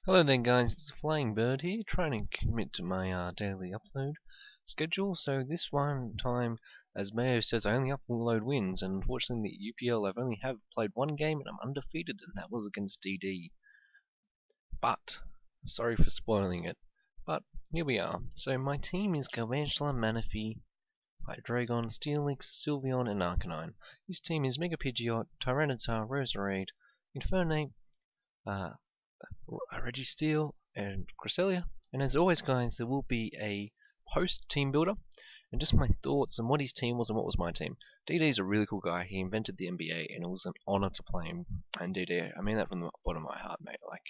Hello there guys, it's Flying Bird here, trying to commit to my daily upload schedule. So this one time, as Mayo says, I only upload wins, and unfortunately the UPL I've only played one game and I'm undefeated, and that was against DD. But, sorry for spoiling it, but here we are. So my team is Galvantula, Manaphy, Hydreigon, Steelix, Sylveon, and Arcanine. His team is Mega Pidgeot, Tyranitar, Roserade, Infernape, uh, Registeel, and Cresselia. And as always, guys, there will be a post team builder and just my thoughts on what his team was and what was my team. DD is a really cool guy. He invented the NBA, and it was an honor to play him. And DD, I mean that from the bottom of my heart, mate. Like,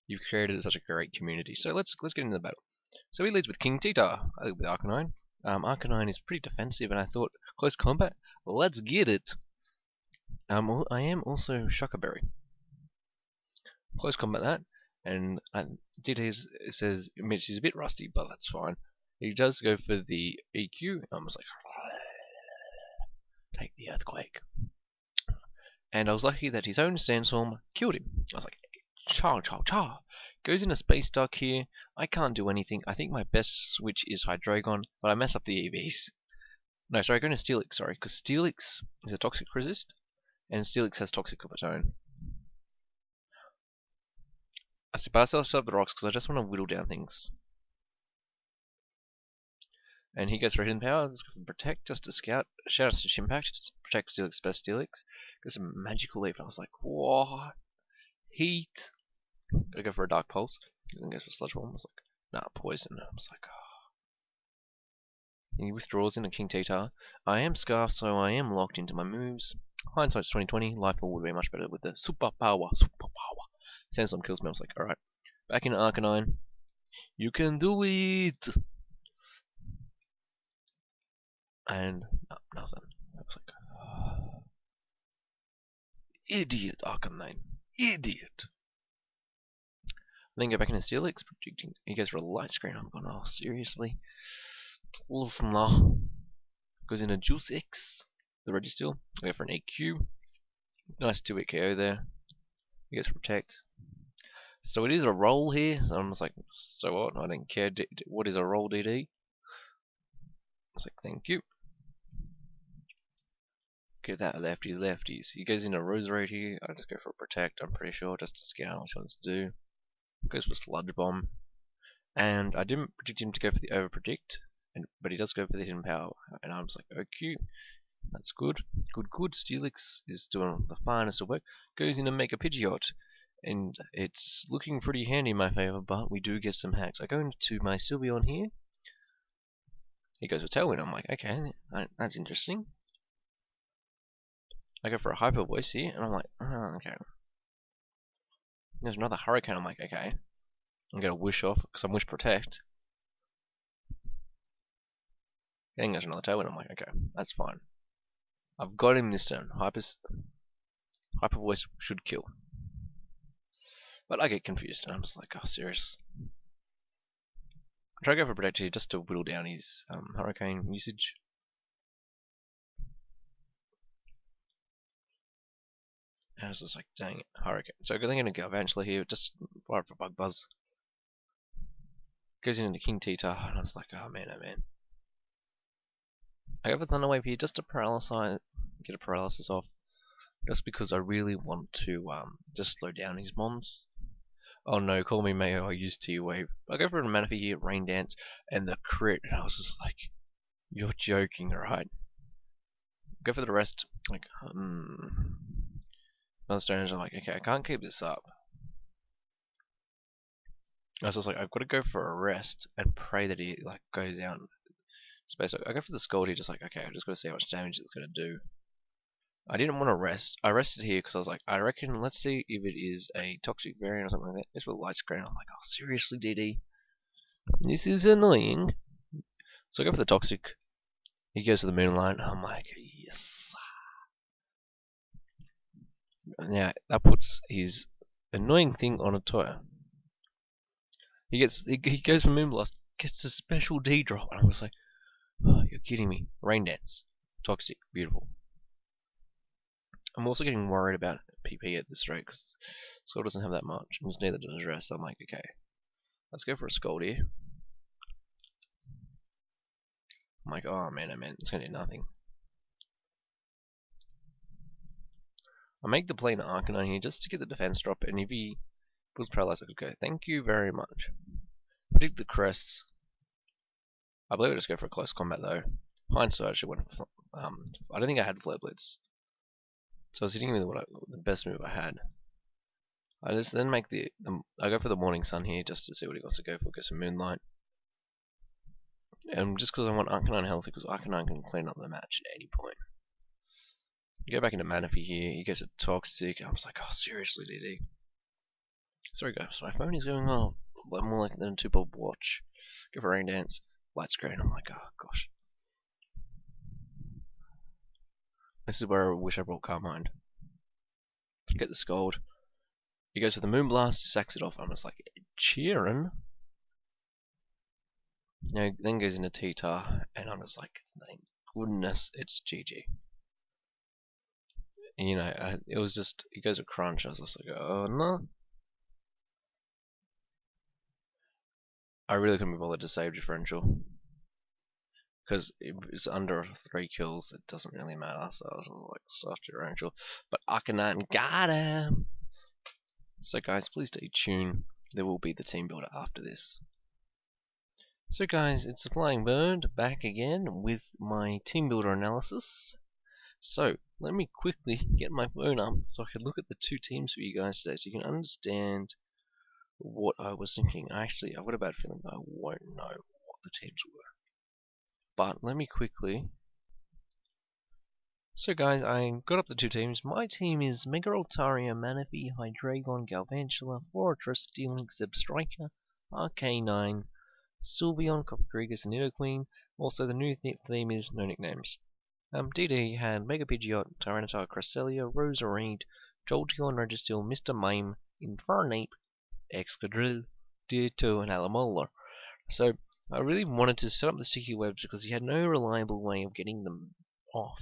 you've created such a great community. So let's get into the battle. So he leads with King Tita. I lead with Arcanine. Arcanine is pretty defensive, and I thought close combat. Let's get it. I am also Shuckerberry. Close combat that, and DT says admits he's a bit rusty, but that's fine. He does go for the EQ. I was like, take the earthquake. And I was lucky that his own sandstorm killed him. I was like, cha cha cha. Goes in a space duck here. I can't do anything. I think my best switch is Hydreigon, but I mess up the EVs. No, sorry, I go into Steelix, sorry, because Steelix is a toxic resist, and Steelix has toxic of its own. I still up the rocks because I just want to whittle down things. And he goes for hidden power. Let's go for protect just to scout. Shout out to Chimpact. Protect Steelix, best Steelix. Goes for magical leaf. And I was like, what? Heat. Gotta go for a dark pulse. Then goes for sludge bomb. I was like, nah, poison. I was like, oh. He withdraws into King Tita. I am Scarf, so I am locked into my moves. Hindsight's 2020. Life would be much better with the super power. Sandstorm kills me. I was like, alright. Back into Arcanine. You can do it! And no, nothing. I was like, oh. Idiot, Arcanine. Idiot! Then go back into Steelix, predicting he goes for a light screen. I'm going, oh, seriously? Goes into Juice X, the Registeel. I go for an EQ. Nice 2-hit KO there. He goes for Protect. So it is a roll here. So I'm just like, so what? I don't care. What is a roll, DD? I was like, thank you. Get that lefties. He goes into Roserade here. I just go for Protect, I'm pretty sure, just to scout what he wants to do. Goes for Sludge Bomb. And I didn't predict him to go for the Over Predict, but he does go for the Hidden Power. And I was like, okay, that's good. Good. Steelix is doing the finest of work. Goes into Mega Pidgeot. And it's looking pretty handy in my favor, but we do get some hacks. I go into my Sylveon here. He goes for Tailwind. I'm like, okay, that's interesting. I go for a Hyper Voice here, and I'm like, oh, okay. There's another Hurricane. I'm like, okay. I'm gonna Wish off because I'm Wish Protect. Then there's another Tailwind. I'm like, okay, that's fine. I've got him this turn. Hyper Voice should kill. But I get confused, and I'm just like, oh, serious. I try to go for Protect here just to whittle down his Hurricane usage. And I was just like, dang it, Hurricane. So I'm gonna go Galvantula here, just fire for Bug Buzz. Goes into King Tita, and I was like, oh man. I go for Thunder Wave here just to get a paralysis off, just because I really want to just slow down his mons. Oh no, call me Mayo, I use T-Wave. I go for a Manaphy here, Rain Dance, and the crit, and I was just like, you're joking, right? Go for the rest, like, another stone, I'm like, okay, I can't keep this up. I was just like, I've got to go for a rest and pray that he like goes out in space. I go for the Scald here, just like, okay, I've just got to see how much damage it's going to do. I didn't want to rest. I rested here because I was like, I reckon, let's see if it is a toxic variant or something like that. It's with light screen. I'm like, oh, seriously, DD? This is annoying. So I go for the toxic. He goes to the Moonlight. I'm like, yes. Now, that puts his annoying thing on a toy. He goes for Moonblast, gets a special D drop, and I was like, oh, you're kidding me. Rain Dance. Toxic. Beautiful. I'm also getting worried about PP at this rate because Skull doesn't have that much, and neither does Rest, so I'm like, okay. Let's go for a Skull here. I'm like, oh man, it's gonna do nothing. I make the play to Arcanine here just to get the defense drop, and if he puts Paralyze, I could go, thank you very much. Predict the crests. I believe I just go for a close combat though. Hindsight, I actually went for, I don't think I had Flare Blitz. So I was hitting with the best move I had. I just then make I go for the Morning Sun here just to see what he wants to go for, get some Moonlight. And just because I want Arcanine healthy, because Arcanine can clean up the match at any point. You go back into Manaphy here, he goes to Toxic, I was like, oh seriously DD. Sorry guys, my phone is going off more like than a 2-bulb watch. Go for Rain Dance, light screen, I'm like, oh gosh. This is where I wish I brought Carmine. Get the Scold. He goes for the Moonblast, sacks it off, I'm just like, cheering. Then goes into T-Tar, and I'm just like, thank goodness it's GG. And, you know, it was just, he goes a Crunch, I was just like, oh no. I really couldn't be bothered to save differential. Because if it's under 3 kills, it doesn't really matter, so I was like, stuff differential. But Arcanine got him! So guys, please stay tuned, there will be the team builder after this. So guys, it's the Flying Bird back again with my team builder analysis. So let me quickly get my phone up so I can look at the two teams for you guys today so you can understand what I was thinking. Actually, I've got a bad feeling I won't know what the teams were. But let me quickly. So guys, I got up the two teams. My team is Mega Altaria, Manaphy, Hydreigon, Galvantula, Fortress, Steelink, Zebstrika, Arcanine, Sylveon, Coppercregus, and Nidoqueen. Also, the new theme is no nicknames. DD had Mega Pidgeot, Tyranitar, Cresselia, Roserade, Jolteon, Registeel, Mr. Mime, Infernape, Excadrill, Ditto, and Alamola. So, I really wanted to set up the sticky webs because he had no reliable way of getting them off.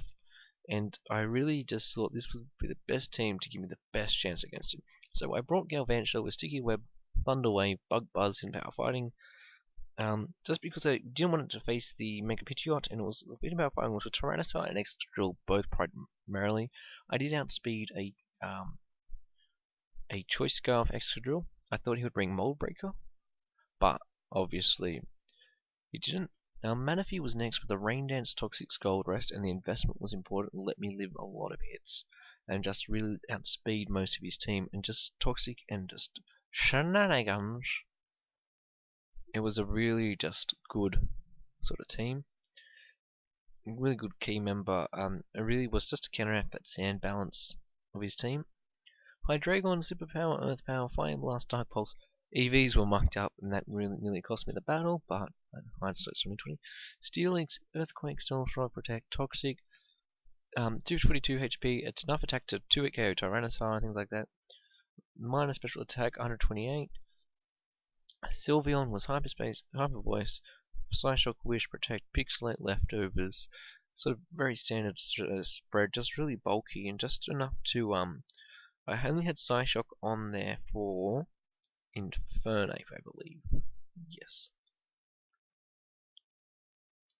And I really just thought this would be the best team to give me the best chance against him. So I brought Galvantula with Sticky Web, Thunder Wave, Bug Buzz, and Power Fighting. Just because I didn't want it to face the Mega Pidgeot, and it was a bit about fighting was with Tyranitar and Excadrill both primarily. I did outspeed a Choice Scarf Excadrill. I thought he would bring Mold Breaker, but obviously he didn't. Now Manaphy was next with a Rain Dance, Toxic, Gold Rest, and the investment was important and let me live a lot of hits and just really outspeed most of his team and just Toxic and just shenanigans. It was a really just good sort of team. A really good key member. It really was just to counteract that sand balance of his team. Hydreigon, Superpower, Earth Power, Fire Blast, Dark Pulse. EVs were mucked up and that really nearly cost me the battle, but hindsight's 2020. Steelix, Earthquake, Stealth Rock, Protect, Toxic. 222 HP. It's enough attack to 2-hit KO Tyranitar, things like that. Minor special attack, 128. Sylveon was Hyperspace, Hyper Voice, Psyshock, Wish, Protect, Pixelate, Leftovers. Sort of very standard spread, just really bulky and just enough to I only had Psyshock on there for Infernape, I believe. Yes.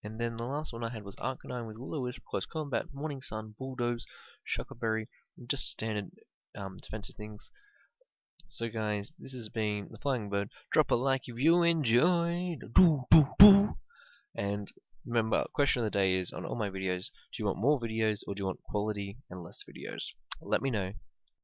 And then the last one I had was Arcanine with Will-O-Wisp, Close Combat, Morning Sun, Bulldoze, Shuckleberry, and just standard defensive things. So guys, this has been the Flying Bird. Drop a like if you enjoyed. And remember, question of the day is on all my videos, do you want more videos or do you want quality and less videos? Let me know.